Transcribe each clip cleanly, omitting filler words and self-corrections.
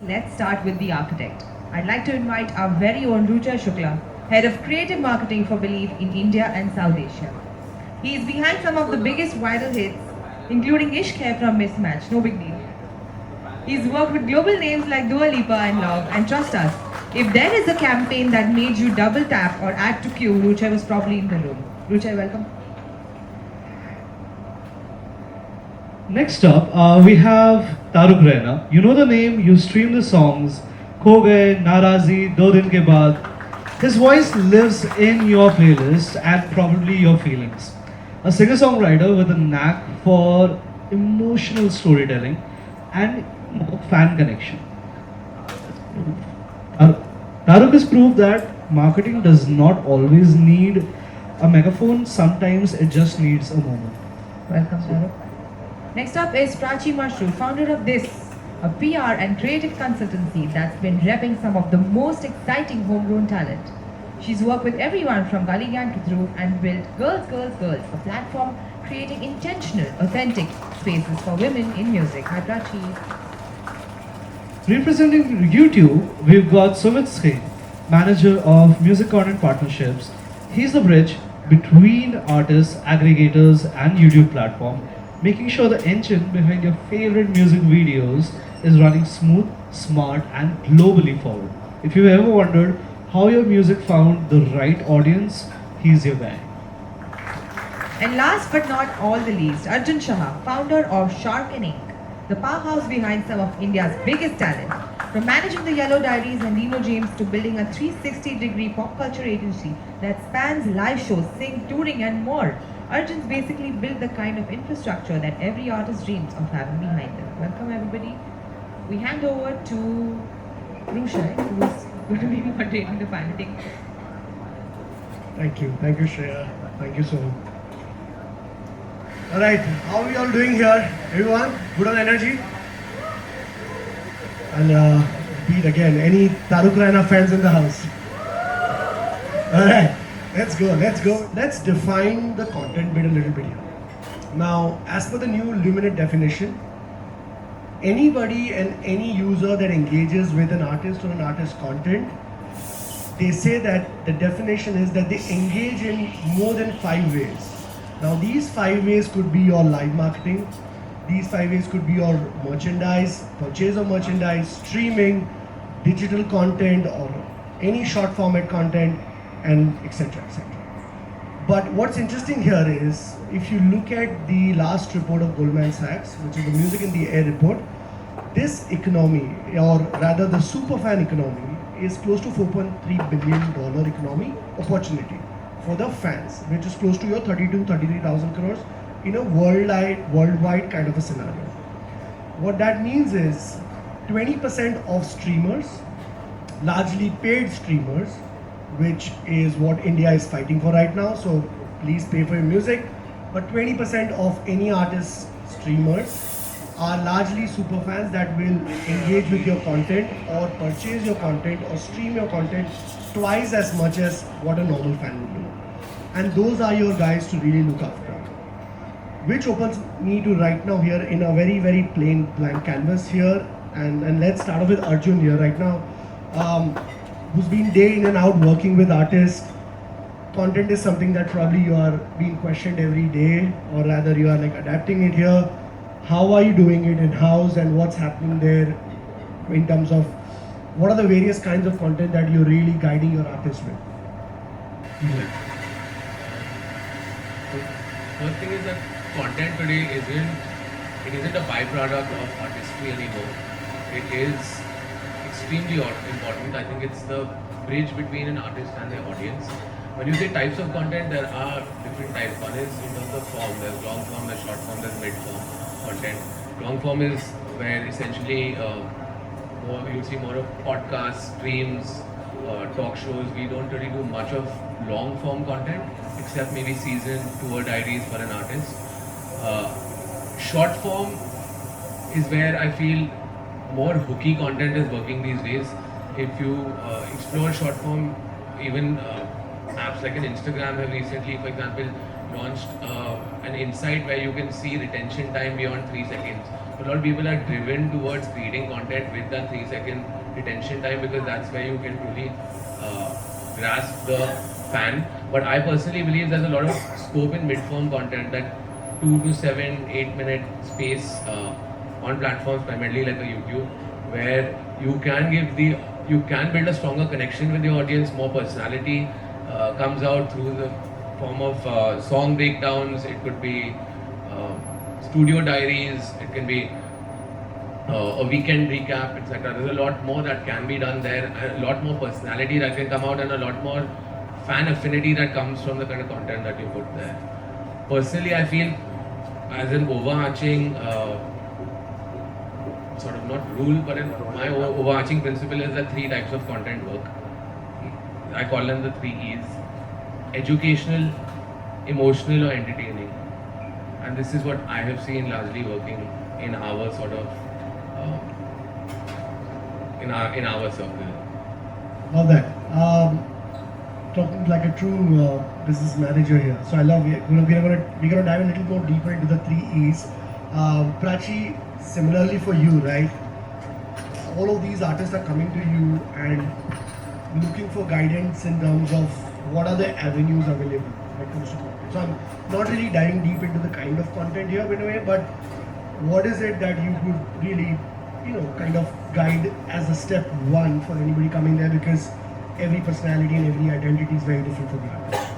let's start with the architect. I'd like to invite our very own Roochay Shukla, Head of Creative Marketing for Believe in India and South Asia. He is behind some of the biggest viral hits, including Ishq Hai from Mismatch, no big deal. He's worked with global names like Dua Lipa and Love, and trust us, if there is a campaign that made you double tap or add to queue, Roochay was probably in the room. Roochay, welcome. Next up, we have Taaruk Raina. You know the name, you stream the songs, Kho Gaye, Narazi, Do Din Ke Baad. His voice lives in your playlist and probably your feelings. A singer-songwriter with a knack for emotional storytelling and fan connection. Taaruk has proved that marketing does not always need a megaphone, sometimes it just needs a moment. Welcome, Taaruk. Next up is Prachee Mashru, founder of This, a PR and creative consultancy that's been repping some of the most exciting homegrown talent. She's worked with everyone from Gully Gang to Dhruv and built Girls, Girls, Girls, a platform creating intentional, authentic spaces for women in music. Hi, Prachee. Representing YouTube, we've got Sumit Singh, manager of music content partnerships. He's the bridge between artists, aggregators, and YouTube platform, making sure the engine behind your favorite music videos is running smooth, smart, and globally forward. If you've ever wondered how your music found the right audience, he's your guy. And last but not all the least, Arjun Shah, founder of Shark and Ink, the powerhouse behind some of India's biggest talent. From managing the Yellow Diaries and Lino James to building a 360-degree pop culture agency that spans live shows, Singh, touring and more, Arjun's basically built the kind of infrastructure that every artist dreams of having behind them. Welcome everybody. We hand over to Roochay, who is going to be moderating the panel. Thank you Shreya, thank you so much. Alright, how are we all doing here? Everyone, good on energy? And beat again, any Taaruk Raina fans in the house? Alright, let's go. Let's define the content bit a little bit here. Now, as per the new Luminate definition, anybody and any user that engages with an artist or an artist's content, they say that the definition is that they engage in more than 5 ways. Now these 5 ways could be your live marketing, these 5 ways could be your merchandise, purchase of merchandise, streaming, digital content or any short format content, and etc. etc. But what's interesting here is, if you look at the last report of Goldman Sachs, which is the Music in the Air report, this economy, or rather the superfan economy, is close to $4.3 billion economy opportunity for the fans, which is close to your 33,000 crores in a worldwide kind of a scenario. What that means is 20% of streamers, largely paid streamers, which is what India is fighting for right now, so please pay for your music, but 20% of any artist streamers are largely super fans that will engage with your content or purchase your content or stream your content twice as much as what a normal fan would do. And those are your guys to really look after. Which opens me to right now here in a very, very plain blank canvas here. And let's start off with Arjun here right now, who's been day in and out working with artists. Content is something that probably you are being questioned every day, or rather you are like adapting it here. How are you doing it in-house and what's happening there in terms of what are the various kinds of content that you're really guiding your artists with? First thing is that content today isn't a byproduct of artistry anymore. It is extremely important. I think it's the bridge between an artist and their audience. When you say types of content, there are different types. One is in terms of form. There's long form, there's short form, there's mid form content. Long form is where essentially you'll see more of podcasts, streams, talk shows. We don't really do much of long form content except maybe season tour diaries for an artist. Short form is where I feel more hooky content is working these days. If you explore short form, even apps like an Instagram have recently, for example, launched an insight where you can see retention time beyond 3 seconds. a lot of people are driven towards creating content with that 3 second retention time because that's where you can truly grasp the fan. But I personally believe there's a lot of scope in mid-form content, that 2 to 7, 8 minute space on platforms primarily like a YouTube, where you can build a stronger connection with the audience, more personality comes out through the form of song breakdowns. It could be studio diaries, it can be a weekend recap, etc. There's a lot more that can be done there, and a lot more personality that can come out, and a lot more fan affinity that comes from the kind of content that you put there. Personally, I feel as an overarching sort of not rule, but my overarching principle is that 3 types of content work. I call them the 3 E's: educational, emotional, or entertaining. And this is what I have seen largely working in our sort of in our circle. Love that. Talking like a true business manager here. So I love it. We're gonna dive a little more deeper into the 3 E's. Prachee, similarly for you, right? All of these artists are coming to you and looking for guidance in terms of what are the avenues available when it comes to content. So I'm not really diving deep into the kind of content here in a way, but what is it that you would really, kind of guide as a step one for anybody coming there, because every personality and every identity is very different for the artist.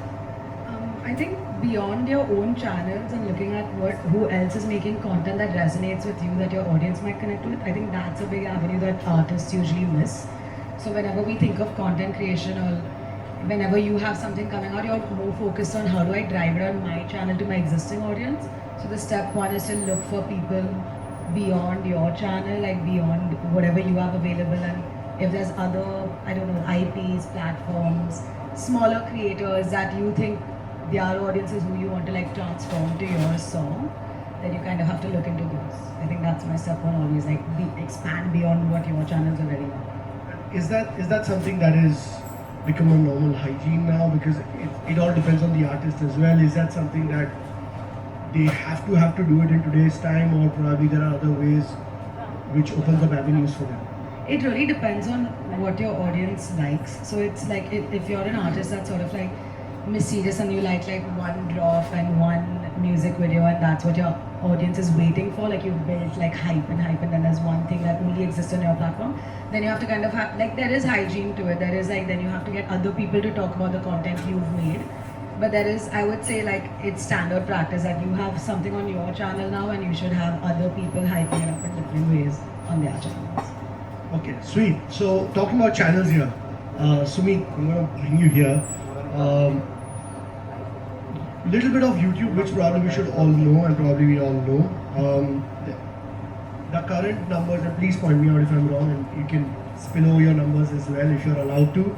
I think beyond your own channels and looking at who else is making content that resonates with you, that your audience might connect with, I think that's a big avenue that artists usually miss. So whenever we think of content creation, or whenever you have something coming out, you're more focused on how do I drive it on my channel to my existing audience. So the step one is to look for people beyond your channel, like beyond whatever you have available, and if there's other, I don't know, IPs, platforms, smaller creators that you think their audience is who you want to like transform to your song, then you kind of have to look into those. I think that's my step one, always like expand beyond what your channel's already are. Is that something that is become a normal hygiene now? Because it all depends on the artist as well. Is that something that they have to do it in today's time, or probably there are other ways which opens up avenues for them? It really depends on what your audience likes. So it's like if you're an artist that's sort of like mysterious and you like one drop and one music video, and that's what your audience is waiting for, like you've built like hype, and then there's one thing that only exists on your platform, then you have to kind of have, like, there is hygiene to it. There is like, then you have to get other people to talk about the content you've made. But there is, I would say, like, it's standard practice that you have something on your channel now and you should have other people hyping it up in different ways on their channels. Okay, sweet. So talking about channels here, Sumit, I'm gonna bring you here. Little bit of YouTube, which probably we should all know, and probably we all know. The current numbers, and please point me out if I'm wrong, and you can spill over your numbers as well if you're allowed to.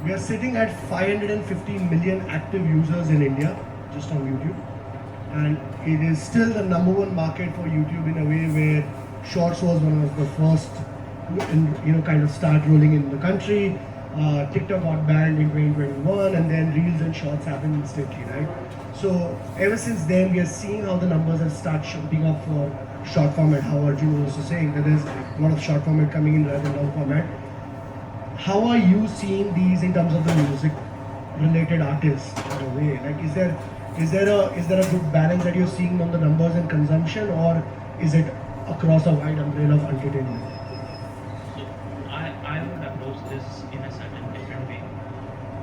We are sitting at 550 million active users in India, just on YouTube. And it is still the #1 market for YouTube in a way where Shorts was one of the first kind of start rolling in the country. TikTok got banned in 2021, and then Reels and Shorts happened instantly, right? So ever since then, we are seeing how the numbers have started shooting up for short format. How Arjun was also saying that there's a lot of short format coming in rather than long format. How are you seeing these in terms of the music-related artists in a way? Like, is there a good balance that you're seeing on the numbers and consumption, or is it across a wide umbrella of entertainment? I would approach this in a certain different way.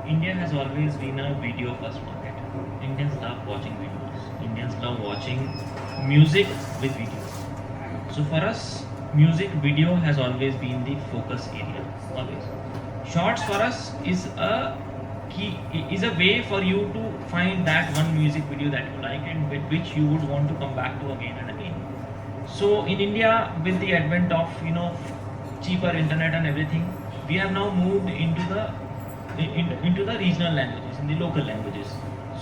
India has always been a video first market. Indians love watching videos. Indians love watching music with videos. So for us, music video has always been the focus area. Always. Shorts for us is a way for you to find that one music video that you like and with which you would want to come back to again and again. So in India, with the advent of cheaper internet and everything, we have now moved into the regional languages, in the local languages.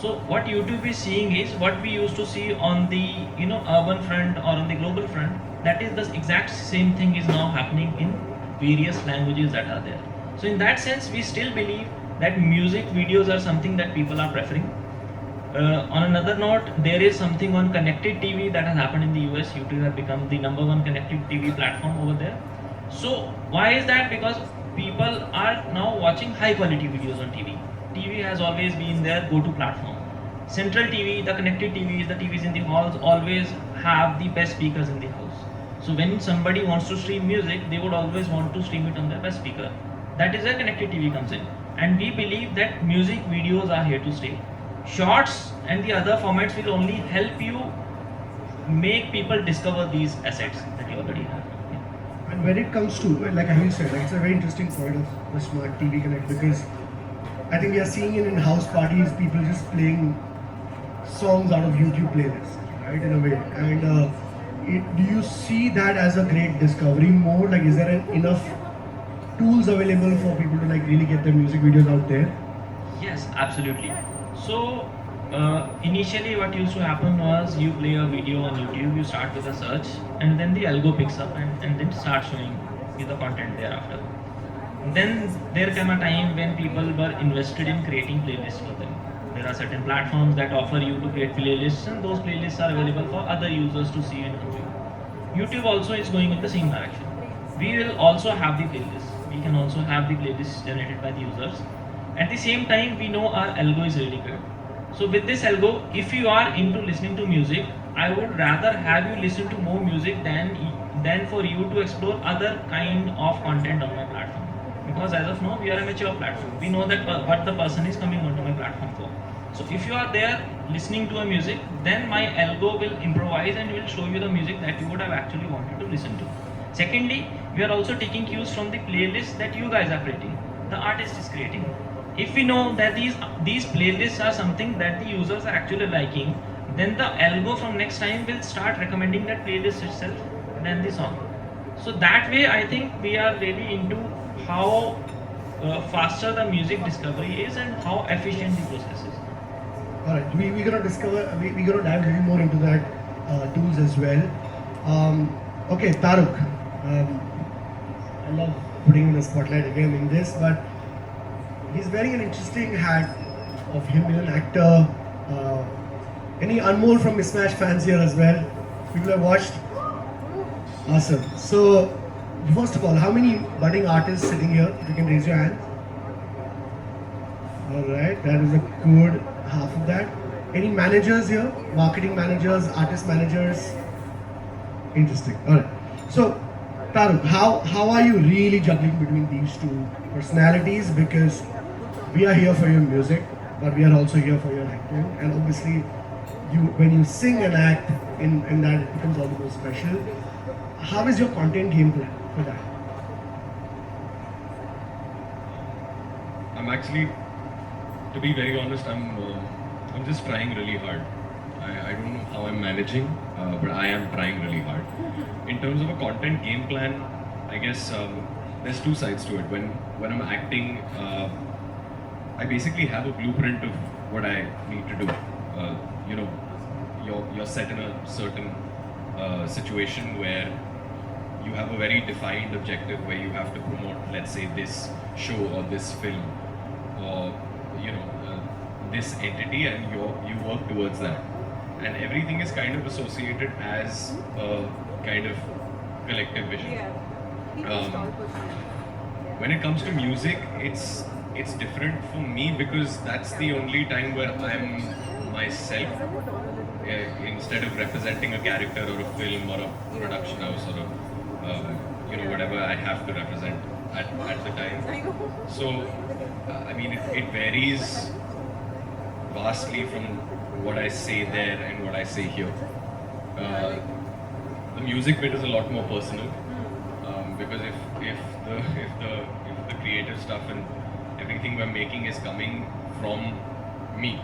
So what YouTube is seeing is what we used to see on the urban front or on the global front. That is the exact same thing is now happening in various languages that are there. So in that sense, we still believe that music videos are something that people are preferring. On another note, there is something on connected TV that has happened in the US. YouTube has become the number one connected TV platform over there. So why is that? Because people are now watching high quality videos on TV. TV has always been their go-to platform. Central TV, the connected TVs, the TVs in the halls always have the best speakers in the house. So when somebody wants to stream music, they would always want to stream it on their best speaker. That is where connected TV comes in. And we believe that music videos are here to stay. Shorts and the other formats will only help you make people discover these assets that you already have. And when it comes to, like Anil said, like, it's a very interesting point of the smart TV Connect, because I think we are seeing it in house parties, people just playing songs out of YouTube playlists, right, in a way. And do you see that as a great discovery mode? Like, is there enough tools available for people to like really get their music videos out there? Yes, absolutely. So initially what used to happen was you play a video on YouTube, you start with a search, and then the algo picks up and then starts showing you the content thereafter. Then there came a time when people were invested in creating playlists for them. There are certain platforms that offer you to create playlists, and those playlists are available for other users to see and consume. YouTube also is going in the same direction. We will also have the playlists. We can also have the playlists generated by the users. At the same time, we know our algo is really good. So with this algo, if you are into listening to music, I would rather have you listen to more music than for you to explore other kind of content on my platform. Because as of now, we are a mature platform. We know that what the person is coming onto my platform for. So if you are there listening to a music, then my algo will improvise and will show you the music that you would have actually wanted to listen to. Secondly, we are also taking cues from the playlists that you guys are creating, the artist is creating. If we know that these playlists are something that the users are actually liking, then the algo from next time will start recommending that playlist itself than the song. So that way, I think we are really into how faster the music discovery is and how efficient the process is. Alright, we're gonna we're gonna dive a little more into that tools as well. Okay, Taaruk. I love putting him in the spotlight again in this, but he's wearing an interesting hat of him being an actor. Any Anmol from Mismatch fans here as well? People have watched? Awesome. So, first of all, how many budding artists sitting here? If you can raise your hand. Alright, that is a good half of that. Any managers here? Marketing managers, artist managers? Interesting. Alright. So, Taaruk, how are you really juggling between these two personalities? Because we are here for your music, but we are also here for your acting. And obviously, when you sing and act, in that it becomes all the more special. How is your content game plan for that? I'm actually, to be very honest, I'm just trying really hard. I don't know how I'm managing, but I am trying really hard. In terms of a content game plan, I guess there's two sides to it. When I'm acting, I basically have a blueprint of what I need to do. You know, you're set in a certain situation where you have a very defined objective where you have to promote, let's say, this show or this film or this entity, and you work towards that. And everything is kind of associated as a kind of collective vision. When it comes to music, it's different for me because that's the only time where I'm myself instead of representing a character or a film or a production house or a whatever I have to represent at the time. So I mean it varies vastly from what I say there and what I say here. The music bit is a lot more personal because if the creative stuff and everything we're making is coming from me,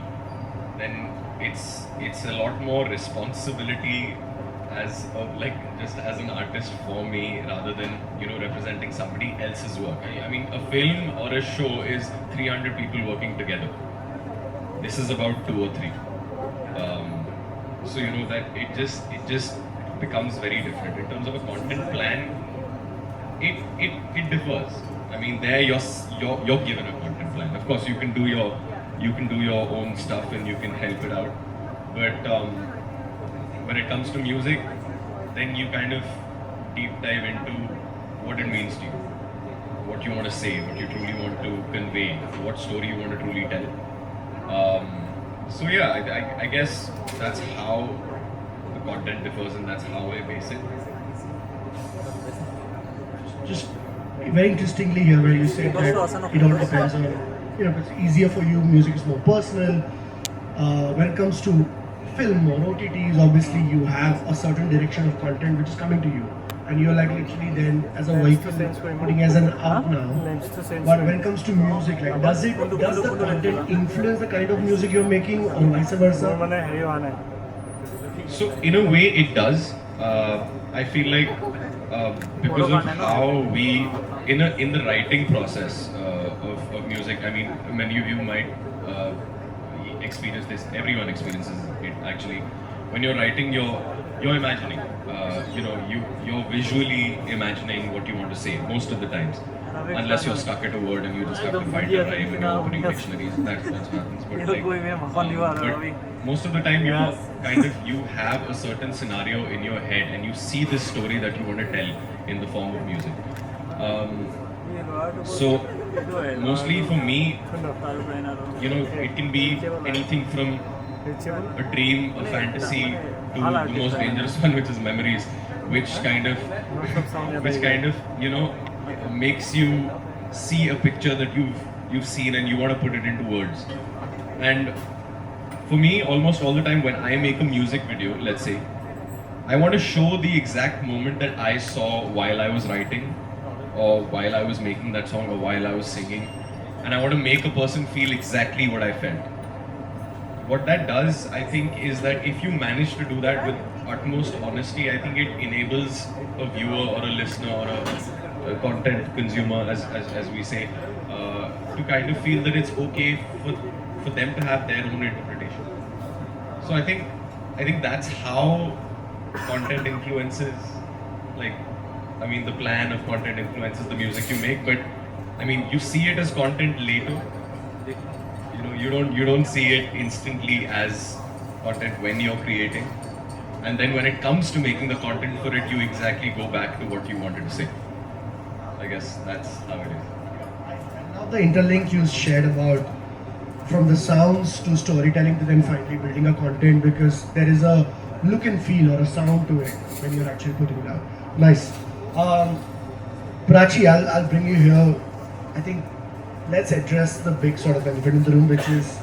then it's a lot more responsibility as just as an artist for me rather than representing somebody else's work. I mean, a film or a show is 300 people working together. This is about 2 or 3. So that it just becomes very different in terms of a content plan. It differs. I mean, there you're given a content plan. Of course, you can do your you can do your own stuff and you can help it out. But when it comes to music, then you kind of deep dive into what it means to you, what you want to say, what you truly want to convey, what story you want to truly tell. So yeah, I guess that's how the content differs and that's how I base it. Just very interestingly here, where you said that it all depends on, it's easier for you, music is more personal. When it comes to film or OTTs, obviously you have a certain direction of content which is coming to you, and you're like literally then as a vehicle putting as an out now. But when it comes to music, like does the content influence the kind of music you're making, or vice versa? So in a way it does. I feel like because of how we in the writing process of music. I mean, many of you might experience this. Everyone experiences it actually. When you're writing, you're imagining. You're visually imagining what you want to say most of the times. Unless you're stuck at a word and you just have to find a rhyme and you're opening dictionaries, that's what happens. But most of the time you have a certain scenario in your head and you see this story that you want to tell in the form of music. So mostly for me, it can be anything from a dream, a fantasy, to the most dangerous one, which is memories, which kind of makes you see a picture that you've seen and you want to put it into words. And for me, almost all the time when I make a music video, let's say, I want to show the exact moment that I saw while I was writing, or while I was making that song, or while I was singing, and I want to make a person feel exactly what I felt. What that does, I think, is that if you manage to do that with utmost honesty, I think it enables a viewer or a listener or a content consumer, as we say, to kind of feel that it's okay for them to have their own interpretation. So I think that's how content influences, the plan of content influences the music you make. But I mean, you see it as content later. You don't see it instantly as content when you're creating, and then when it comes to making the content for it, you exactly go back to what you wanted to say. I guess that's how it is. Now the interlink you shared about from the sounds to storytelling to then finally building a content, because there is a look and feel or a sound to it when you're actually putting it out. Nice. Prachee, I'll bring you here. I think let's address the big sort of elephant in the room, which is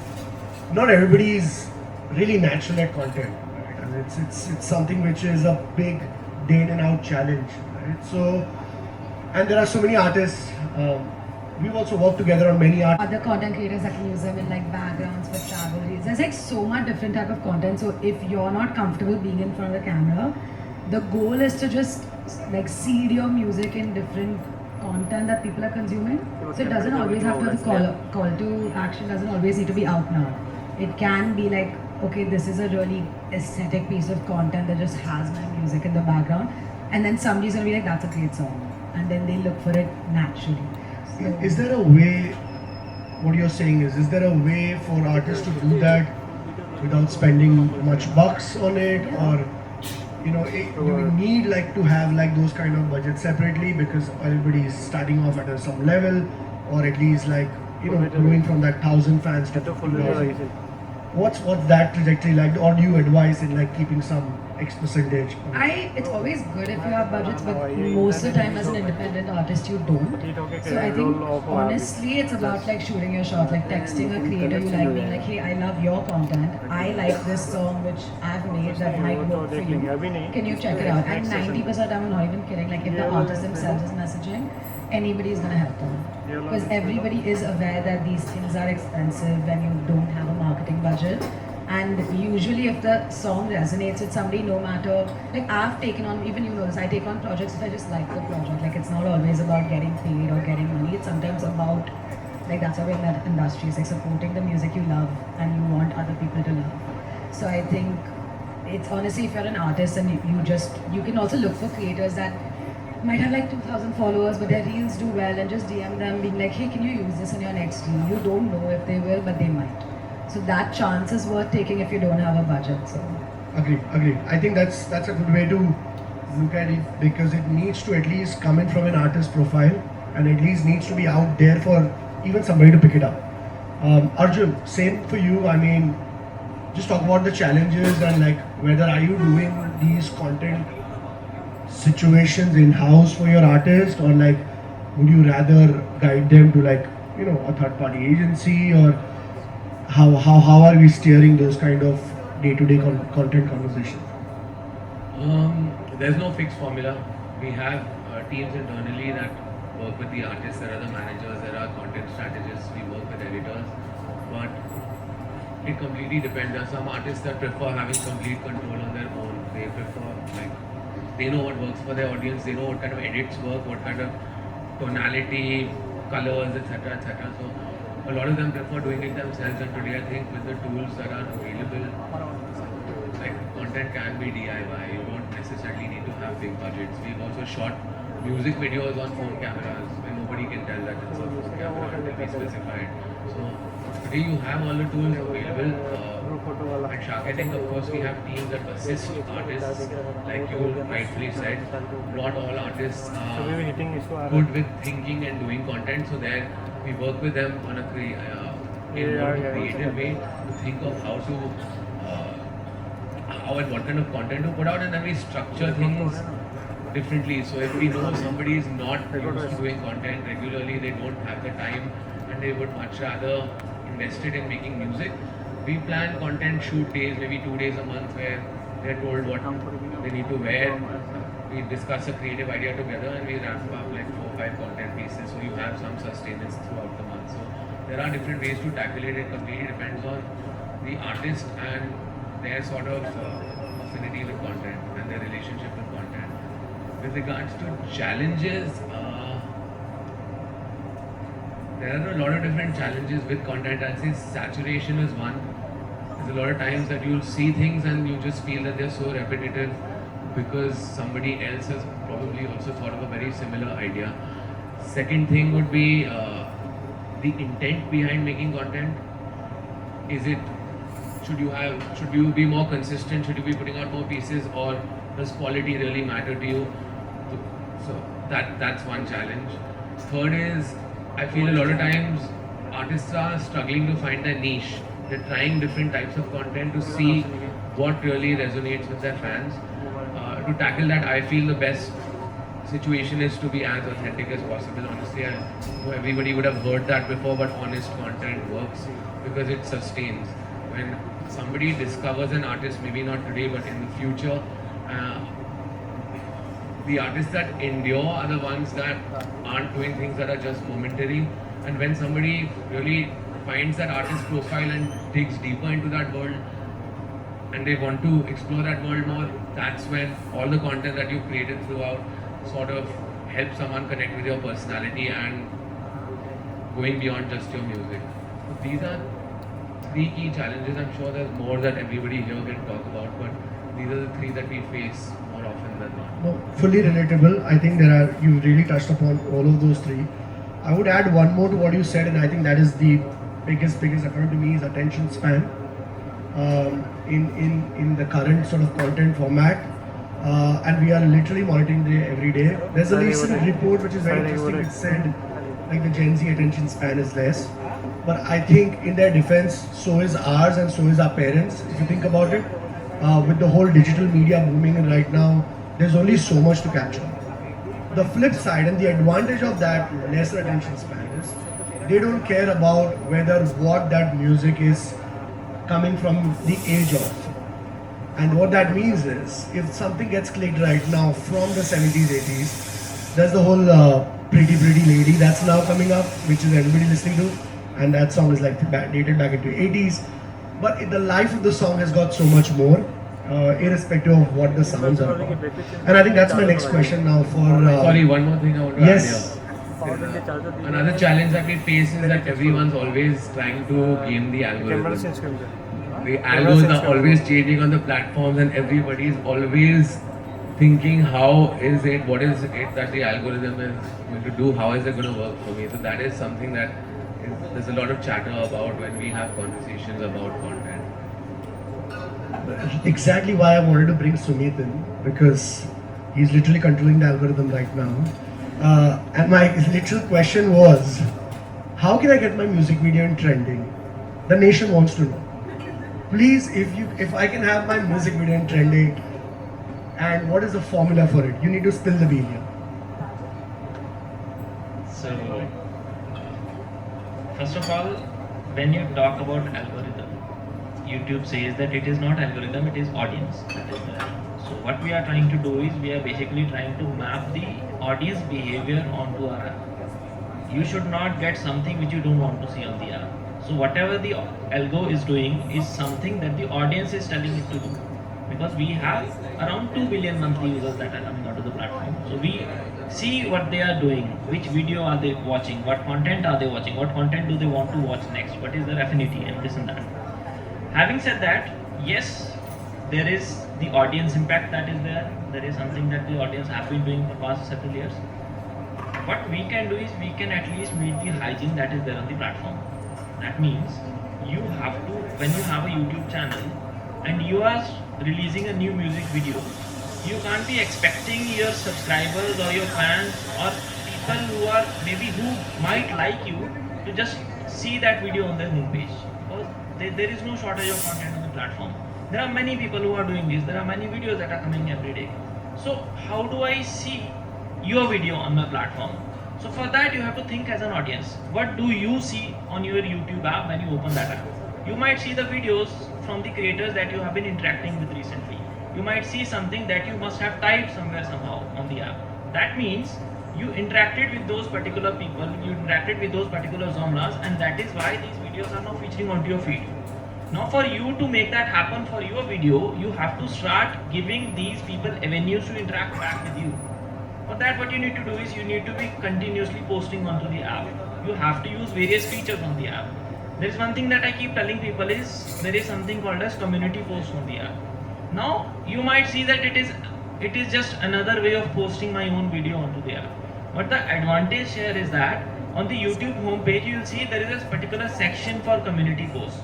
not everybody is really natural at content, right? And it's something which is a big day in and out challenge, right? So, and there are so many artists. We've also worked together on many art. Other content creators that can use them in backgrounds for travel reels. There's so much different type of content. So if you're not comfortable being in front of the camera, the goal is to just seed your music in different content that people are consuming. So it doesn't always have to have the call to action, doesn't always need to be out now. It can be okay, this is a really aesthetic piece of content that just has my music in the background, and then somebody's gonna be like, that's a great song, and then they look for it naturally. So, is there a way, what you're saying is there a way for artists to do that without spending much bucks on it, or do we need to have those kind of budgets separately because everybody is starting off at some level, or at least growing from that 1,000 fans to 50,000? What's that trajectory like, or do you advise in keeping some X percentage? It's always good if you have budgets, but most of the time as an independent artist you don't. So I think honestly it's about shooting your shot, texting a creator you like, being hey, I love your content, I like this song which I've made that might work for you, can you check it out? And 90% of the time, I'm not even kidding, if the artist themselves is messaging, anybody is going to help them, because everybody is aware that these things are expensive when you don't have a marketing budget. And usually if the song resonates with somebody, no matter, I've taken on, even this, I take on projects if I just like the project. It's not always about getting paid or getting money. It's sometimes about, that's how we're in that industry. It's supporting the music you love and you want other people to love. So I think it's honestly, if you're an artist and you can also look for creators that might have like 2,000 followers, but their reels do well, and just DM them being like, hey, can you use this in your next reel? You don't know if they will, but they might. So that chance is worth taking if you don't have a budget. So Agreed, agreed. I think that's a good way to look at it, because it needs to at least come in from an artist profile, and at least needs to be out there for even somebody to pick it up. Arjun, same for you. I mean, just talk about the challenges and like whether are you doing these content situations in house for your artist, or like would you rather guide them to like a third party agency, or how are we steering those kind of day-to-day content conversations? There's no fixed formula. We have teams internally that work with the artists. There are the managers, there are content strategists, we work with editors. But it completely depends. There are some artists that prefer having complete control on their own. They prefer, like, they know what works for their audience, they know what kind of edits work, what kind of tonality, colors, etc. etc. So a lot of them prefer doing it themselves, and today I think with the tools that are available, like content can be DIY. You don't necessarily need to have big budgets. We've also shot music videos on phone cameras when nobody can tell that it's a phone camera until we specified. So today you have all the tools available. At Shark Tank, of course, we have teams that assist artists, like you rightfully said. Not all artists are good with thinking and doing content, so there we work with them on a creative way to think of how to how and what kind of content to put out, and then we structure things differently. So if we know somebody is not used to doing content regularly, they don't have the time, and they would much rather invest it in making music, we plan content shoot days, maybe 2 days a month, where they're told what they need to wear. We discuss a creative idea together, and we ramp up like 4 or 5 content pieces, so you have some sustenance throughout the month. So there are different ways to tackle it. It completely depends on the artist and their sort of affinity with content and their relationship with content. With regards to challenges, there are a lot of different challenges with content. I'd say saturation is one. There's a lot of times that you'll see things and you just feel that they're so repetitive because somebody else has probably also thought of a very similar idea. Second thing would be the intent behind making content. Is it, should you be more consistent? Should you be putting out more pieces, or does quality really matter to you? So that's one challenge. Third is, I feel a lot of times artists are struggling to find their niche. They're trying different types of content to see what really resonates with their fans. To tackle that, I feel the best situation is to be as authentic as possible. Honestly, I know everybody would have heard that before, but honest content works because it sustains. When somebody discovers an artist, maybe not today, but in the future, the artists that endure are the ones that aren't doing things that are just momentary. And when somebody really finds that artist profile and digs deeper into that world, and they want to explore that world more, that's when all the content that you've created throughout sort of helps someone connect with your personality and going beyond just your music. So these are 3 key challenges. I'm sure there's more that everybody here can talk about, but these are the 3 that we face more often than not. No, fully relatable. I think you really touched upon all of those 3. I would add one more to what you said, and I think that is the biggest according to me, is attention span. In the current sort of content format, and we are literally monitoring every day. There's a recent report which is very interesting. It said like the Gen Z attention span is less, but I think in their defense, so is ours and so is our parents. If you think about it, with the whole digital media booming right now, there's only so much to capture. The flip side and the advantage of that lesser attention span is they don't care about whether what that music is coming from the age of. And what that means is, if something gets clicked right now from the 70s, 80s, there's the whole Pretty Lady that's now coming up, which is everybody listening to, and that song is like dated back into 80s. But the life of the song has got so much more, irrespective of what the sounds are about. And I think that's my next question now for... Sorry, one more thing I want to yes. add here. Another challenge that we face is that everyone's always trying to game the algorithm. The algos are always changing on the platforms, and everybody is always thinking how is it, what is it that the algorithm is going to do, how is it going to work for me. So that is something that there's a lot of chatter about when we have conversations about content. Exactly why I wanted to bring Sumit in, because he's literally controlling the algorithm right now. And my literal question was, how can I get my music video in trending? The nation wants to know. Please, if I can have my music video in trending, and what is the formula for it? You need to spill the bean here. So, first of all, when you talk about algorithm, YouTube says that it is not algorithm, it is audience. That is the, so what we are trying to do is we are basically trying to map the audience behavior onto our app. You should not get something which you don't want to see on the app. So whatever the algo is doing is something that the audience is telling it to do. Because we have around 2 billion monthly users that are coming onto the platform. So we see what they are doing, which video are they watching, what content are they watching, what content do they want to watch next, what is their affinity and this and that. Having said that, yes, there is the audience impact that is there. There is something that the audience have been doing for past several years. What we can do is we can at least meet the hygiene that is there on the platform. That means you have to, when you have a YouTube channel and you are releasing a new music video, you can't be expecting your subscribers or your fans or people who are maybe who might like you to just see that video on their homepage. Because there is no shortage of content on the platform. There are many people who are doing this. There are many videos that are coming every day. So how do I see your video on my platform? So for that you have to think as an audience. What do you see on your YouTube app when you open that app? You might see the videos from the creators that you have been interacting with recently. You might see something that you must have typed somewhere somehow on the app. That means you interacted with those particular people, you interacted with those particular genres, and that is why these videos are now featuring onto your feed. Now for you to make that happen for your video, you have to start giving these people avenues to interact back with you. For that, what you need to do is you need to be continuously posting onto the app. You have to use various features on the app. There is one thing that I keep telling people is there is something called as community post on the app. Now you might see that it is just another way of posting my own video onto the app. But the advantage here is that on the YouTube homepage you will see there is a particular section for community posts.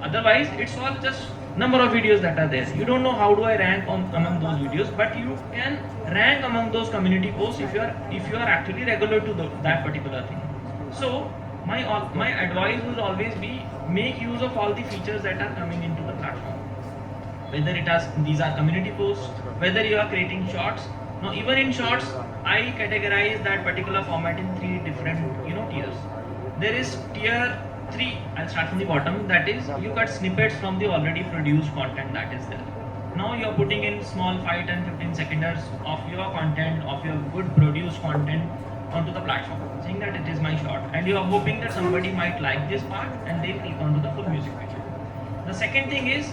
Otherwise, it's all just number of videos that are there. You don't know how do I rank among those videos, but you can rank among those community posts if you are actually regular to that particular thing. So my advice will always be make use of all the features that are coming into the platform. Whether these are community posts, whether you are creating shorts. Now even in shorts, I categorize that particular format in 3 different tiers. There is tier 3, I'll start from the bottom, that is you got snippets from the already produced content that is there. Now you're putting in small 5, 10, 15 seconds of your content, of your good produced content onto the platform, saying that it is my short, and you are hoping that somebody might like this part and they click onto the full music video. The second thing is,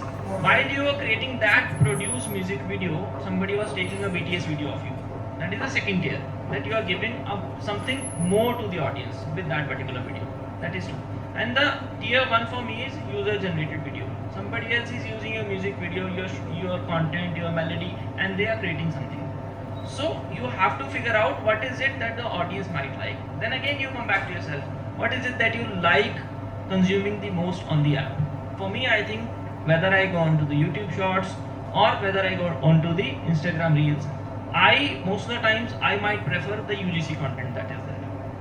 while you are creating that produced music video, somebody was taking a BTS video of you. That is the second tier, that you are giving up something more to the audience with that particular video. That is 2. And the tier 1 for me is user generated video. Somebody else is using your music video, your content, your melody, and they are creating something. So you have to figure out what is it that the audience might like. Then again you come back to yourself. What is it that you like consuming the most on the app? For me, I think whether I go onto the YouTube shorts or whether I go onto the Instagram reels, most of the times I might prefer the UGC content that is there.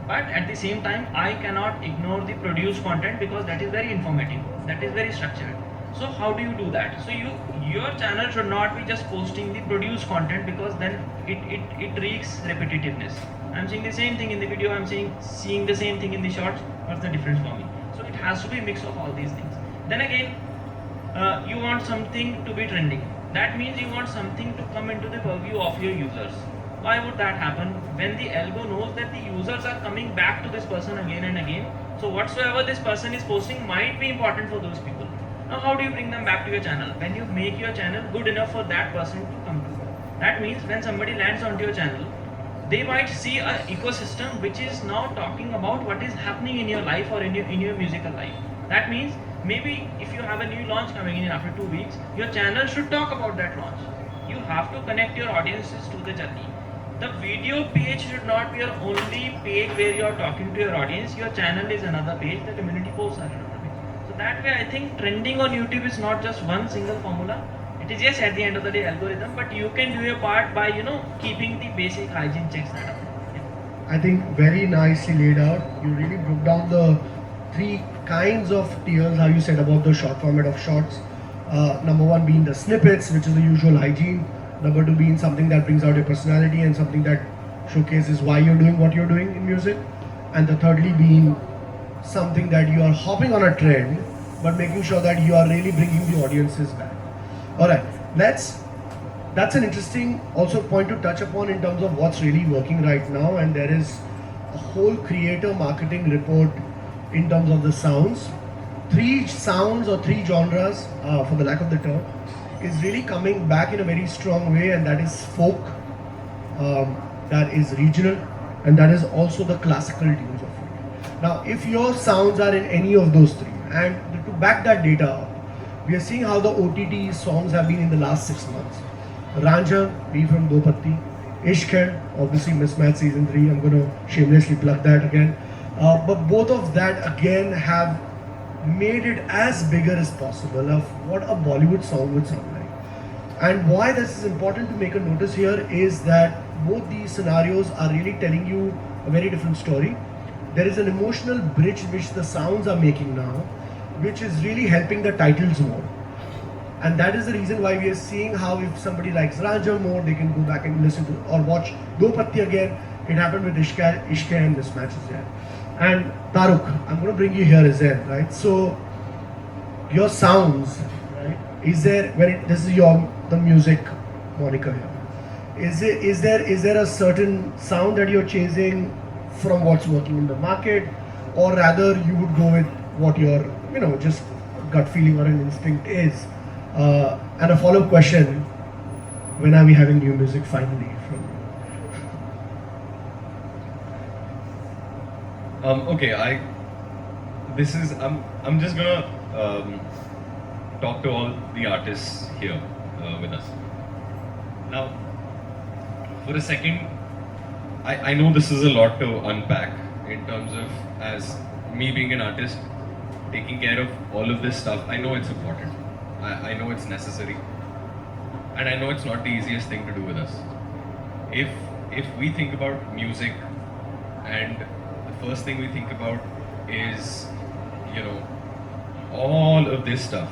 But at the same time, I cannot ignore the produced content because that is very informative, that is very structured. So how do you do that? So your channel should not be just posting the produced content, because then it reeks repetitiveness. I'm seeing the same thing in the video, I'm seeing the same thing in the shorts. What's the difference for me? So it has to be a mix of all these things. Then again, you want something to be trending. That means you want something to come into the purview of your users. Why would that happen? When the algo knows that the users are coming back to this person again and again, so whatsoever this person is posting might be important for those people. Now how do you bring them back to your channel? When you make your channel good enough for that person to come to. That means when somebody lands onto your channel, they might see an ecosystem which is now talking about what is happening in your life or in your musical life. That means maybe if you have a new launch coming in after 2 weeks, your channel should talk about that launch. You have to connect your audiences to the journey. The video page should not be your only page where you are talking to your audience. Your channel is another page, the community posts are another page. So that way I think trending on YouTube is not just one single formula. It is just at the end of the day algorithm, but you can do your part by keeping the basic hygiene checks that are there. I think very nicely laid out. You really broke down the three kinds of tiers, how you said about the short format of shorts. Number one being the snippets, which is the usual hygiene. Number two being something that brings out your personality and something that showcases why you're doing what you're doing in music. And the thirdly being something that you are hopping on a trend, but making sure that you are really bringing the audiences back. Alright, that's an interesting also point to touch upon in terms of what's really working right now, and there is a whole creator marketing report in terms of the sounds. Three sounds or three genres, for the lack of the term, is really coming back in a very strong way, and that is folk, that is regional, and that is also the classical tunes of folk. Now, if your sounds are in any of those three, and to back that data up, we are seeing how the OTT songs have been in the last 6 months. Ranjan, be from Do Patti, Ishq Hai, obviously Mismatch Season 3, I'm going to shamelessly plug that again. But both of that again have made it as bigger as possible of what a Bollywood song would sound like. And why this is important to make a notice here is that both these scenarios are really telling you a very different story. There is an emotional bridge which the sounds are making now, which is really helping the titles more. And that is the reason why we are seeing how if somebody likes Ranjan more, they can go back and listen to or watch Do Patti again. It happened with Ishq Hai and Mismatch as well. And Taaruk, I'm going to bring you here as well, right? So, your sounds, right? Is there this is the music moniker here? Is there a certain sound that you're chasing from what's working in the market, or rather you would go with what your just gut feeling or an instinct is? And a follow-up question: when are we having new music finally from you? Okay, I'm just gonna talk to all the artists here with us. Now, for a second, I know this is a lot to unpack in terms of, as me being an artist, taking care of all of this stuff. I know it's important. I know it's necessary. And I know it's not the easiest thing to do with us. If we think about music, and the first thing we think about is, all of this stuff,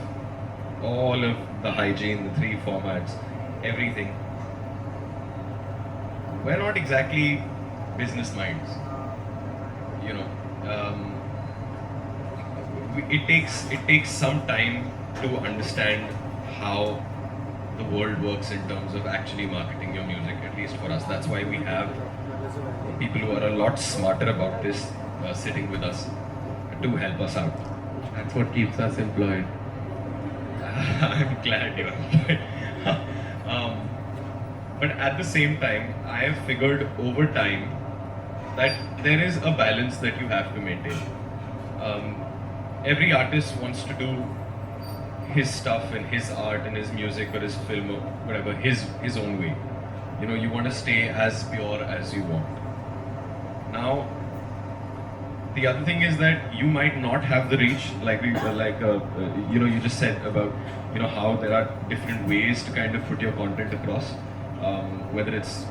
all of the hygiene, the three formats, everything, we're not exactly business minds. It takes some time to understand how the world works in terms of actually marketing your music, at least for us. That's why we have people who are a lot smarter about this sitting with us to help us out. That's what keeps us employed. I'm glad you're employed. But at the same time, I have figured over time that there is a balance that you have to maintain. Every artist wants to do his stuff and his art and his music or his film or whatever his own way. You want to stay as pure as you want. Now, the other thing is that you might not have the reach, you just said about how there are different ways to kind of put your content across, whether it's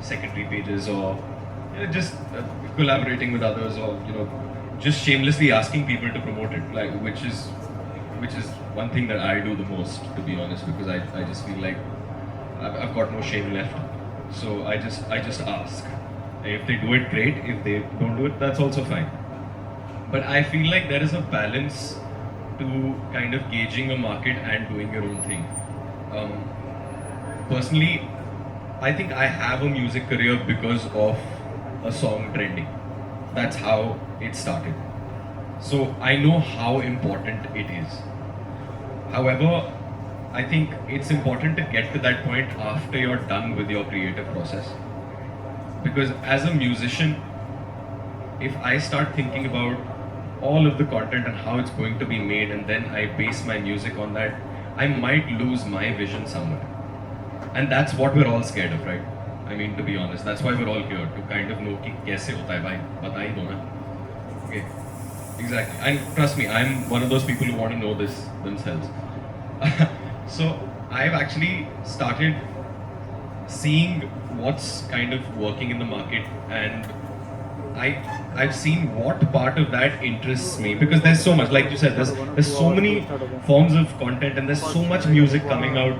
secondary pages or just collaborating with others, or just shamelessly asking people to promote it, which is one thing that I do the most, to be honest, because I just feel like I've got no shame left. So I just ask. If they do it, great. If they don't do it, that's also fine. But I feel like there is a balance to kind of gauging a market and doing your own thing. Personally, I think I have a music career because of a song trending. That's how it started. So I know how important it is. However, I think it's important to get to that point after you're done with your creative process. Because as a musician, if I start thinking about all of the content and how it's going to be made, and then I base my music on that, I might lose my vision somewhere. And that's what we're all scared of, right? I mean, to be honest, that's why we're all here, to kind of know कि कैसे होता है भाई, बता ही दो ना. Okay, exactly. And trust me, I'm one of those people who want to know this themselves. So I've actually started seeing what's kind of working in the market, and I've seen what part of that interests me, because there's so much, like you said, there's so many forms of content, and there's so much music coming out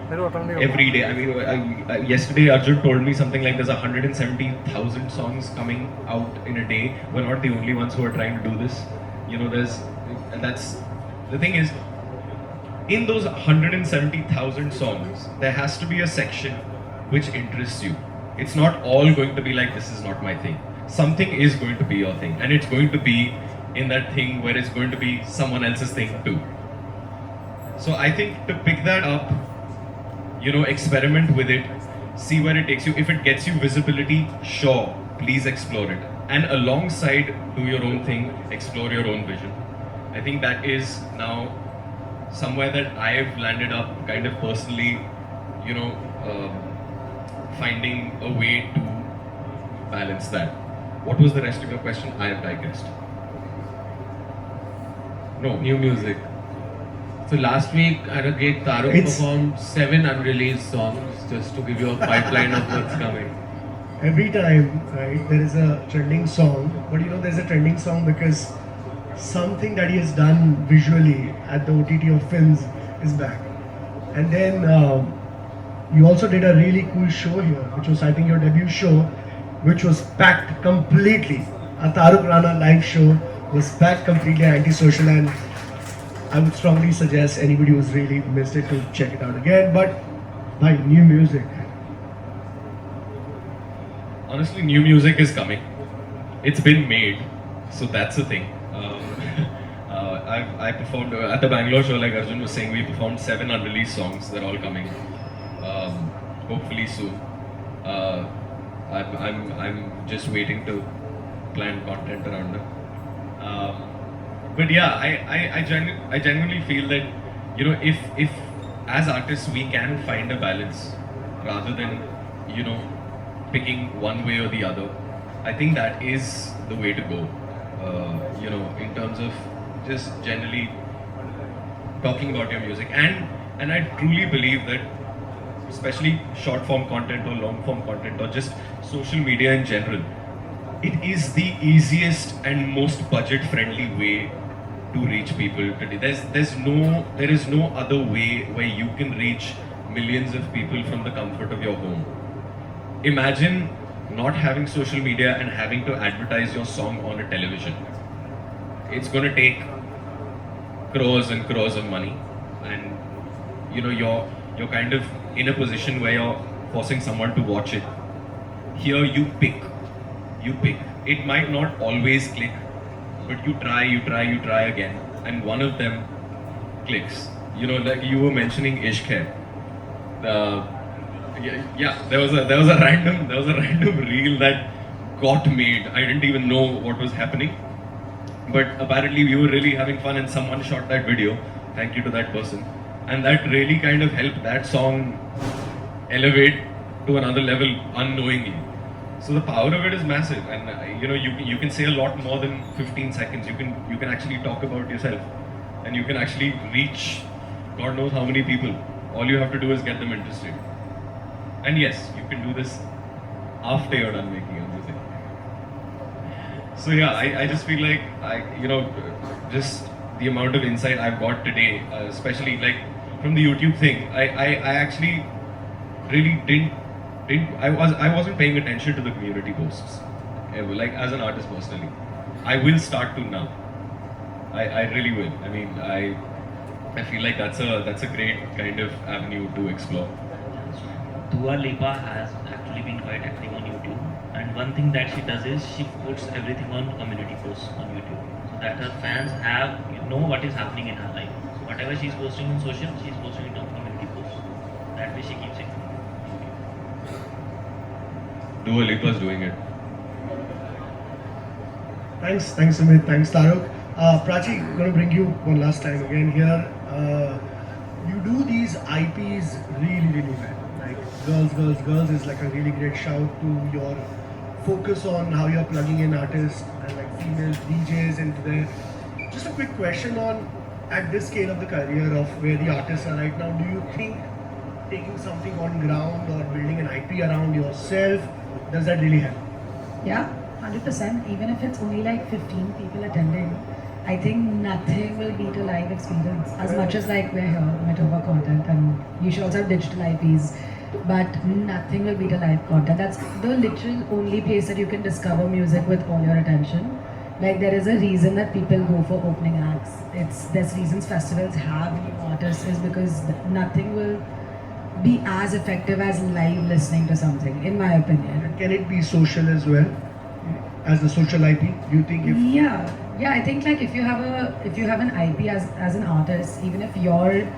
every day. I mean, yesterday Arjun told me something like there's 170,000 songs coming out in a day. We're not the only ones who are trying to do this. You know, that's the thing is, in those 170,000 songs, there has to be a section which interests you. It's not all going to be like, this is not my thing. Something is going to be your thing, and it's going to be in that thing where it's going to be someone else's thing too. So I think to pick that up, you know, experiment with it, see where it takes you. If it gets you visibility, sure, please explore it. And alongside, do your own thing, explore your own vision. I think that is now somewhere that I've landed up kind of personally, you know, finding a way to balance that. What was the rest of your question? I have digressed. No. New music. So last week at a gig, Taaruk performed 7 unreleased songs, just to give you a pipeline of what's coming. Every time, right, there is a trending song, but you know, there's a trending song because something that he has done visually at the OTT of films is back. And then you also did a really cool show here, which was, I think, your debut show, which was packed completely. A Taaruk Raina live show was packed completely antisocial, and I would strongly suggest anybody who's really missed it to check it out again. But by new music. Honestly, new music is coming. It's been made, so that's the thing. I performed at the Bangalore show, like Arjun was saying, we performed 7 unreleased songs. They're all coming, hopefully soon. I'm just waiting to plan content around them. But yeah, I genuinely feel that, you know, if as artists we can find a balance rather than, you know, picking one way or the other, I think that is the way to go. You know, in terms of just generally talking about your music, and I truly believe that, especially short form content or long form content or just social media in general, it is the easiest and most budget friendly way to reach people today. There is no other way where you can reach millions of people from the comfort of your home. Imagine not having social media and having to advertise your song on a television. It's going to take crores and crores of money, and you know, you're kind of in a position where you're forcing someone to watch it. Here you pick. It might not always click, but you try again, and one of them clicks. You know, like you were mentioning Ishq Hai. Yeah, there was a random reel that got made. I didn't even know what was happening, but apparently we were really having fun, and someone shot that video. Thank you to that person, and that really kind of helped that song elevate to another level unknowingly. So the power of it is massive, and you know, you can say a lot more than 15 seconds. You can actually talk about yourself, and you can actually reach God knows how many people. All you have to do is get them interested. And yes, you can do this after you're done making your music. So yeah, I just feel like just the amount of insight I've got today, especially like from the YouTube thing, I actually really didn't I wasn't paying attention to the community posts ever, like as an artist personally. I will start to now. I really will. I mean, I feel like that's a great kind of avenue to explore. Dua Lipa has actually been quite active on YouTube, and one thing that she does is she puts everything on community posts on YouTube, so that her fans know what is happening in her life. So whatever she's posting on social, she's posting it on community posts. That way she keeps it. Dua Lipa's doing it. Thanks Sumit, thanks Taaruk. Prachee, I'm going to bring you one last time again here. You do these IPs really well. Like Girls is like a really great shout to your focus on how you're plugging in artists and like female DJs into there. Just a quick question on at this scale of the career of where the artists are right now, do you think taking something on ground or building an IP around yourself, does that really help? Yeah, 100%. Even if it's only like 15 people attending, I think nothing will beat a live experience. As much as like we're here, we're talking about content, and you should also have digital IPs, but nothing will beat a live content. That's the literal only place that you can discover music with all your attention. Like there is a reason that people go for opening acts. There's reasons festivals have new artists is because nothing will be as effective as live listening to something, in my opinion. Can it be social as well? As a social IP? Do you think if Yeah, I think like if you have an IP as an artist, even if your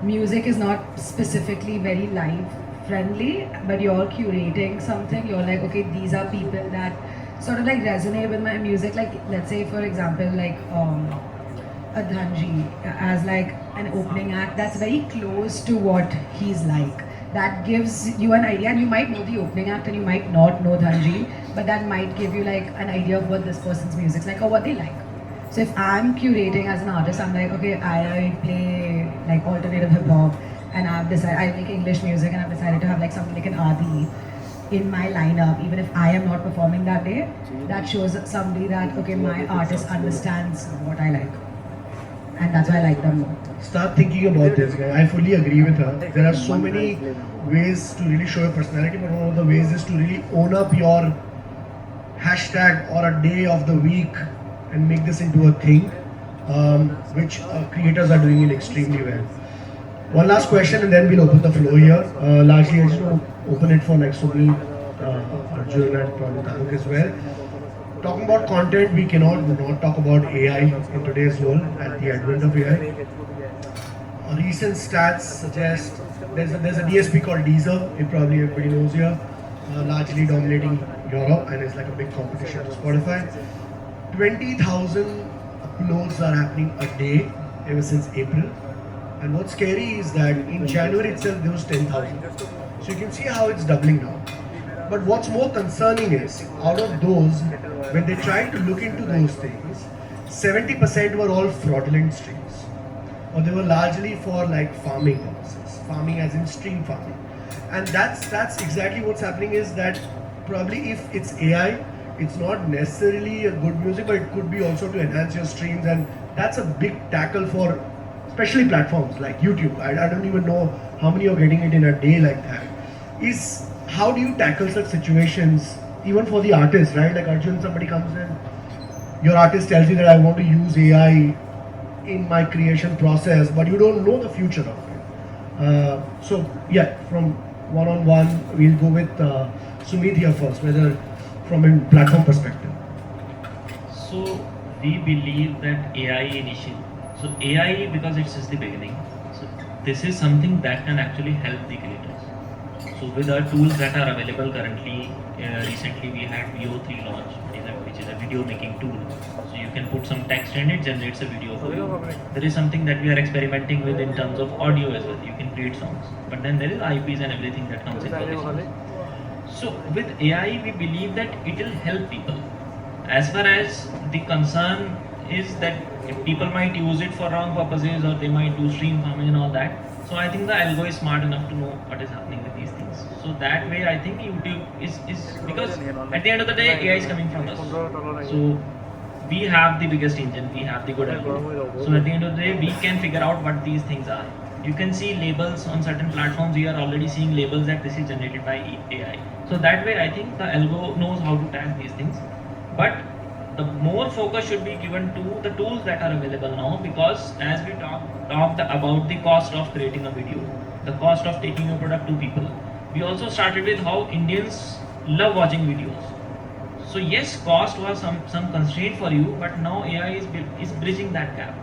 music is not specifically very live friendly, but you're curating something, you're like, okay, these are people that sort of like resonate with my music. Like let's say for example, like a Dhanji as like an opening act that's very close to what he's like. That gives you an idea, and you might know the opening act and you might not know Dhanji, but that might give you like an idea of what this person's music's like or what they like. So if I'm curating as an artist, I'm like, okay, I play like alternative hip hop, and I've decided I make English music, and I've decided to have like something like an Adi in my lineup, even if I am not performing that day. That shows somebody that okay, my artist understands what I like, and that's why I like them more. start thinking about this, guy. I fully agree with her. There are so many ways to really show your personality, but one of the ways is to really own up your hashtag or a day of the week and make this into a thing, which creators are doing it extremely well. One last question and then we'll open the floor here. Largely I just want to open it for like Sumit, Arjun and probably Taaruk as well. Talking about content, we cannot not talk about AI in today's world at the advent of AI. Recent stats suggest there's a DSP called Deezer, it probably everybody knows here, largely dominating Europe and is like a big competition to Spotify. 20,000 uploads are happening a day ever since April. And what's scary is that in January itself there was 10,000. So you can see how it's doubling now. But what's more concerning is, out of those, when they tried to look into those things, 70% were all fraudulent streams. Or they were largely for like farming purposes. Farming as in stream farming. And that's exactly what's happening is that probably if it's AI, it's not necessarily a good music, but it could be also to enhance your streams, and that's a big tackle for especially platforms like YouTube. I don't even know how many are getting it in a day like that. Is how do you tackle such situations even for the artist, right? Like Arjun, somebody comes in, your artist tells you that I want to use AI in my creation process, but you don't know the future of it. So yeah, from one-on-one, we'll go with Sumit here first, whether from a platform perspective. So we believe that AI initially, so AI because it's just the beginning. So this is something that can actually help the creators. So with our tools that are available currently, recently we had VO3 launch, which is a video making tool. So you can put some text and it generates a video for you. There is something that we are experimenting with in terms of audio as well. You can create songs, but then there is IPs and everything that comes in for this. So with AI, we believe that it will help people. As far as the concern is that if people might use it for wrong purposes or they might do stream farming and all that. So I think the algo is smart enough to know what is happening with these things. So that way I think YouTube is because at the end of the day AI is coming from us. So we have the biggest engine, we have the good algo. So at the end of the day we can figure out what these things are. You can see labels on certain platforms, we are already seeing labels that this is generated by AI. So that way I think the algo knows how to tag these things. But the more focus should be given to the tools that are available now, because as we talked about the cost of creating a video, the cost of taking your product to people, we also started with how Indians love watching videos. So yes, cost was some constraint for you, but now AI is bridging that gap.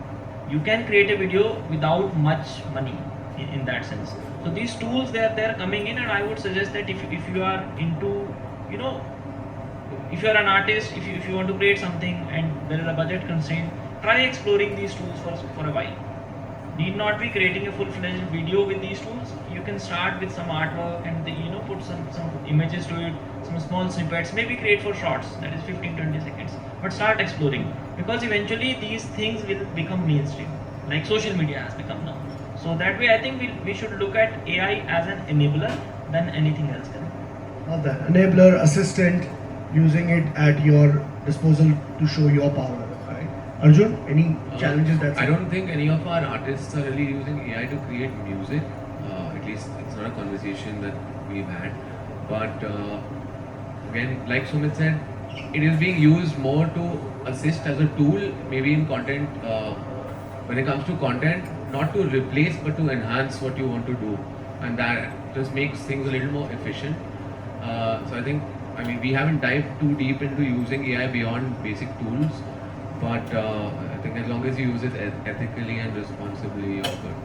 You can create a video without much money in that sense. So these tools they're coming in, and I would suggest that if you are into, if you are an artist, if you want to create something and there is a budget constraint, try exploring these tools for a while. need not be creating a full-fledged video with these tools. You can start with some artwork and put some images to it, some small snippets, maybe create for shorts, that is 15-20 seconds. But start exploring, because eventually these things will become mainstream, like social media has become now. So that way, I think we should look at AI as an enabler than anything else. All that enabler, assistant, using it at your disposal to show your power. Right? Arjun, any challenges that I don't think any of our artists are really using AI to create music. At least it's not a conversation that we've had. But again, like Sumit said, it is being used more to assist as a tool, maybe in content. When it comes to content, not to replace but to enhance what you want to do, and that just makes things a little more efficient. So I mean, we haven't dived too deep into using AI beyond basic tools, but I think as long as you use it ethically and responsibly, you're good.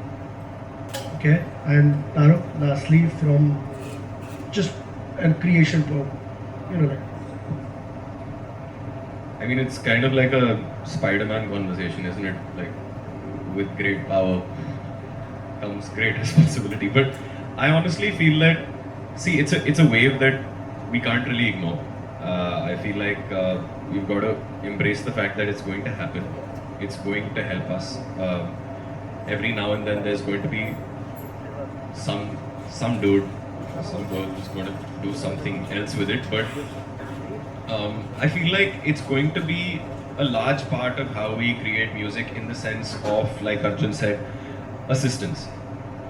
Okay, and Taaruk, lastly, from just a creation for, like. I mean, it's kind of like a Spider-Man conversation, isn't it? Like, with great power comes great responsibility. But I honestly feel that, see, it's a wave that we can't really ignore. I feel like we've got to embrace the fact that it's going to happen. It's going to help us. Every now and then, there's going to be some dude, some girl who's going to do something else with it. But I feel like it's going to be a large part of how we create music, in the sense of, like Arjun said, assistance.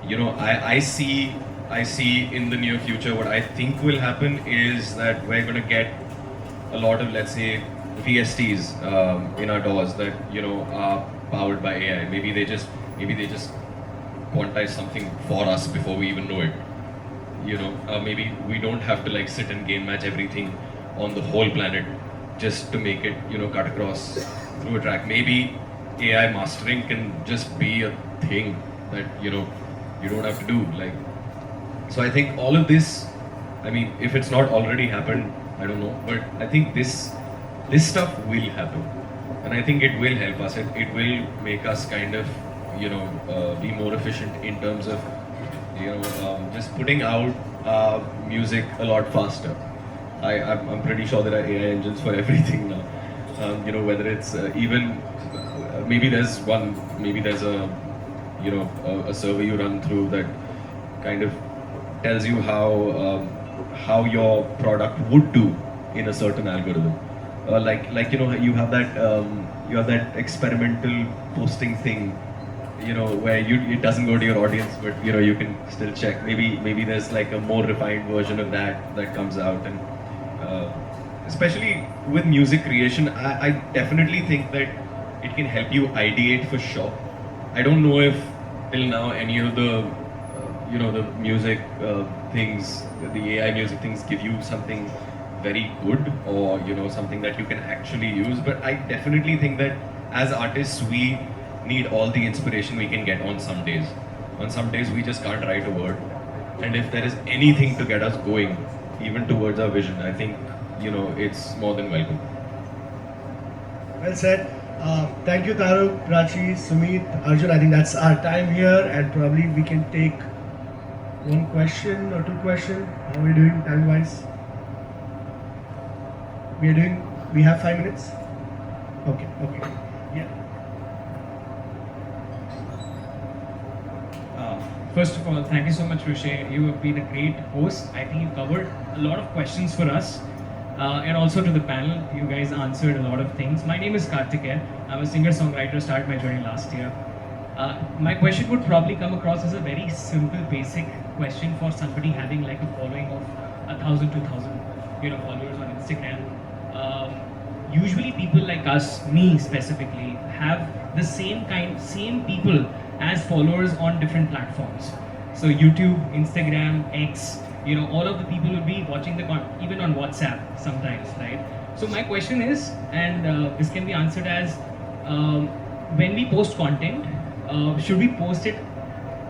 I see in the near future, what I think will happen is that we're going to get a lot of, let's say, VSTs in our doors that are powered by AI. Maybe they just quantize something for us before we even know it. Maybe we don't have to like sit and game match everything on the whole planet just to make it cut across through a track. Maybe AI mastering can just be a thing that you don't have to do. Like, so I think all of this, I mean, if it's not already happened, I don't know, but I think this stuff will happen, and I think it will help us. It will make us kind of be more efficient in terms of just putting out music a lot faster. I'm pretty sure there are AI engines for everything now. Whether it's even maybe there's a a survey you run through that kind of tells you how your product would do in a certain algorithm. You have that experimental posting thing, where it doesn't go to your audience, but you can still check. Maybe there's like a more refined version of that comes out, and especially with music creation, I definitely think that it can help you ideate for sure. I don't know if till now any of the the music things, the AI music things, give you something very good, or something that you can actually use. But I definitely think that as artists, we need all the inspiration we can get on some days. On some days, we just can't write a word. And if there is anything to get us going, even towards our vision, I think, it's more than welcome. Well said. Thank you, Taaruk, Prachee, Sumit, Arjun. I think that's our time here, and probably we can take one question or two questions. How are we doing time-wise? We have 5 minutes? Okay. Yeah. First of all, thank you so much, Roochay. You have been a great host. I think you covered a lot of questions for us. And also to the panel, you guys answered a lot of things. My name is Karthikeya. I'm a singer-songwriter, started my journey last year. My question would probably come across as a very simple, basic question for somebody having like a following of 1,000, 2,000, followers on Instagram. Usually people like us, me specifically, have the same people as followers on different platforms. So YouTube, Instagram, X, all of the people will be watching even on WhatsApp sometimes, right? So my question is, and this can be answered as, when we post content, should we post it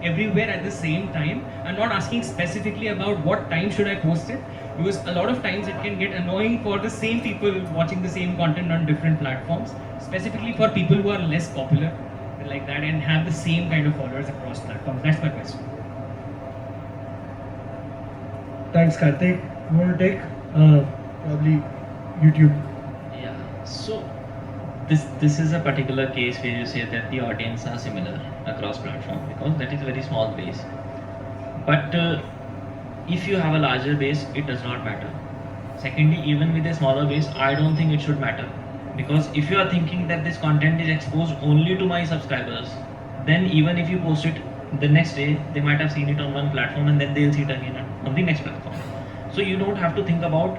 everywhere at the same time? I'm not asking specifically about what time should I post it, because a lot of times it can get annoying for the same people watching the same content on different platforms, specifically for people who are less popular. like that and have the same kind of followers across platforms? That's my question. Thanks, Karthik. You want to take probably YouTube? Yeah. So this is a particular case where you say that the audience are similar across platform because that is a very small base. But if you have a larger base, it does not matter. Secondly, even with a smaller base, I don't think it should matter because if you are thinking that this content is exposed only to my subscribers, then even if you post it the next day, they might have seen it on one platform and then they'll see it again on the next platform. So you don't have to think about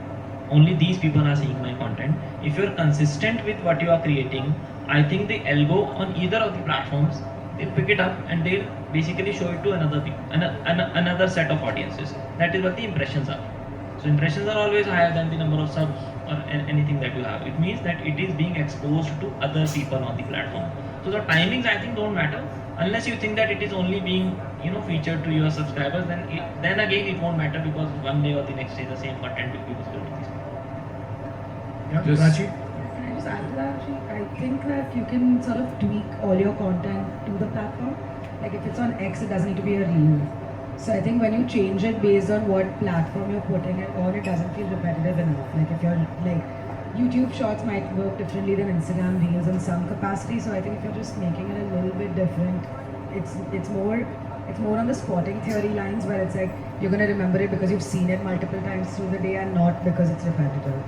only these people are seeing my content. If you're consistent with what you are creating, I think the algo on either of the platforms, they'll pick it up and they'll basically show it to another set of audiences. That is what the impressions are. So impressions are always higher than the number of subs or anything that you have. It means that it is being exposed to other people on the platform. So the timings I think don't matter unless you think that it is only being featured to your subscribers. Then again it won't matter because one day or the next day the same content will be visible to these people. Yeah, Just- Prachee? Can I just add to that? Actually, I think that you can sort of tweak all your content to the platform. Like if it's on X, it doesn't need to be a reel. So I think when you change it based on what platform you're putting it on, it doesn't feel repetitive enough. Like if you're like YouTube Shorts might work differently than Instagram Reels in some capacity. So I think if you're just making it a little bit different, it's more on the spotting theory lines where it's like you're gonna remember it because you've seen it multiple times through the day and not because it's repetitive.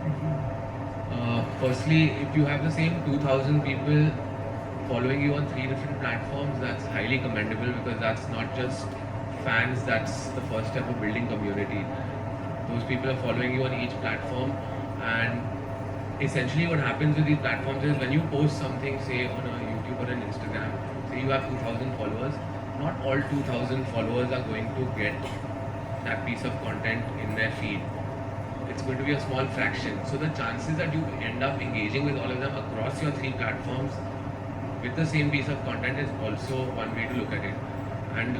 I feel. Firstly, if you have the same 2,000 people following you on 3 different platforms, that's highly commendable because that's not just fans, that's the first step of building community. Those people are following you on each platform, and essentially what happens with these platforms is when you post something, say on a YouTube or an Instagram, say you have 2,000 followers, not all 2,000 followers are going to get that piece of content in their feed. It's going to be a small fraction. So the chances that you end up engaging with all of them across your 3 platforms with the same piece of content is also one way to look at it. And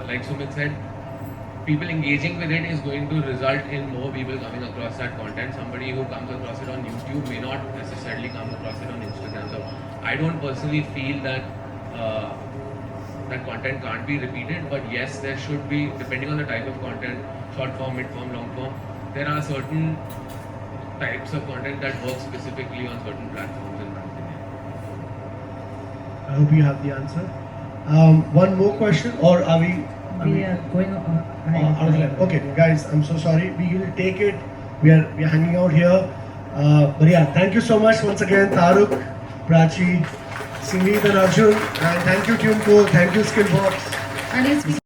like Sumit said, people engaging with it is going to result in more people coming across that content. Somebody who comes across it on YouTube may not necessarily come across it on Instagram. So I don't personally feel that that content can't be repeated, but yes, there should be, depending on the type of content, short form, mid form, long form, there are certain types of content that work specifically on certain platforms in my opinion. I hope you have the answer. One more question, or are we? We are going on. Out of time. Okay, guys, I'm so sorry. We will take it. We are hanging out here. But yeah, thank you so much once again, Taaruk, Prachee, Singh and Arjun, and thank you TuneCore, thank you Skillbox. And it's